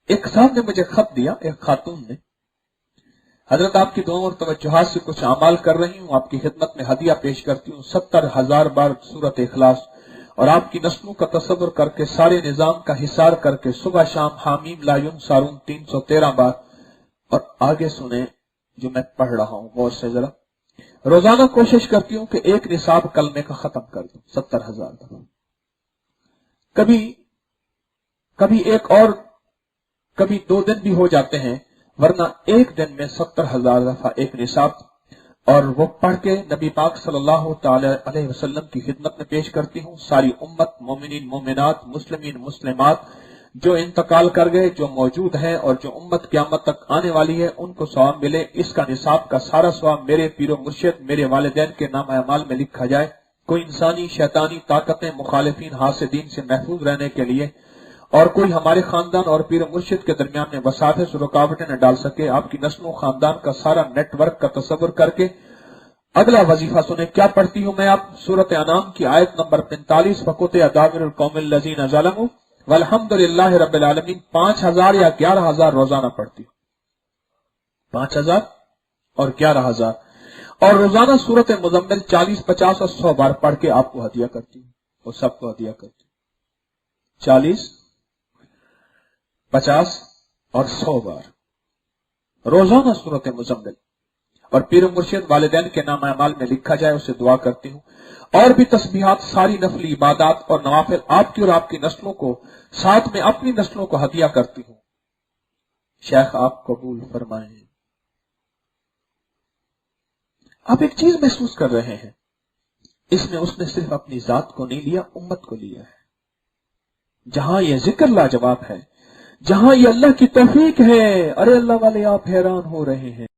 एक साहब ने मुझे खत दिया, एक खातून ने, हजरत आपकी दुआओं और तवज्जुहात से कुछ अमाल कर रही हूं, आपकी खिदमत में हदिया पेश करती हूं 70,000 बार सूरत इखलास, और आपकी नस्लों का तसव्वुर करके सारे निजाम का हिसार करके सुबह शाम हामीम लायुन सारून 313 बार। और आगे सुने जो मैं पढ़ रहा हूं गौर से जरा। रोजाना कोशिश करती हूं कि एक निसाब कलमे का खत्म कर दूं 70,000 दफा, कभी एक और कभी 2 दिन भी हो जाते हैं, वरना एक दिन में 70,000 दफा एक निसाब, और वो पढ़ के नबी पाक सल्लल्लाहु ताला अलैहि वसल्लम की खिदमत में पेश करती हूँ। सारी उम्मत, मोमिनीन मोमिनात, मुस्लिमीन मुस्लिमात जो इंतकाल कर गए, जो मौजूद हैं और जो उम्मत क़यामत तक आने वाली है, उनको सवाब मिले। इसका निसाब का सारा सवाब मेरे पीरो मुर्शिद, मेरे वालिदैन के नाम अमाल में लिखा जाए। कोई इंसानी शैतानी ताकतें मुखालिफिन हासिदीन से महफूज रहने के लिए और कोई हमारे खानदान और पीर मुर्शिद के दरमियान में वसाफे से रुकावटें न डाल सके। आपकी नस्लों खानदान का सारा नेटवर्क का तस्वुर करके अगला वजीफा सुने। क्या पढ़ती हूं मैं? आप सूरत अनाम की आयत नंबर 45 फकुत अदाबिरुल कौमिल लजीना ज़लमू वल्हम्दुलिल्लाहि रब्बिल आलमीन 5,000 या 11,000 रोजाना पढ़ती हूं। 5,000 और 11,000, और रोजाना सूरत मुज़म्मिल 40, 50 और 100 बार पढ़ के आपको हदिया करती हूँ और सबको हदिया करती हूँ। 40, 50 और 100 बार रोजाना सूरत मुज़म्मिल, और पीर मुर्शिद वालिदैन के नाम अमाल में लिखा जाए, उससे दुआ करती हूँ। और भी तस्बीहात, सारी नफली इबादत और नवाफिल आपकी और आपकी नस्लों को, साथ में अपनी नस्लों को हदिया करती हूँ। शेख आप कबूल फरमाएं। आप एक चीज महसूस कर रहे हैं, इसमें उसने सिर्फ अपनी जात को नहीं लिया, उम्मत को लिया है। जहां यह जिक्र लाजवाब है, जहां ये अल्लाह की तौफीक है, अरे अल्लाह वाले आप हैरान हो रहे हैं।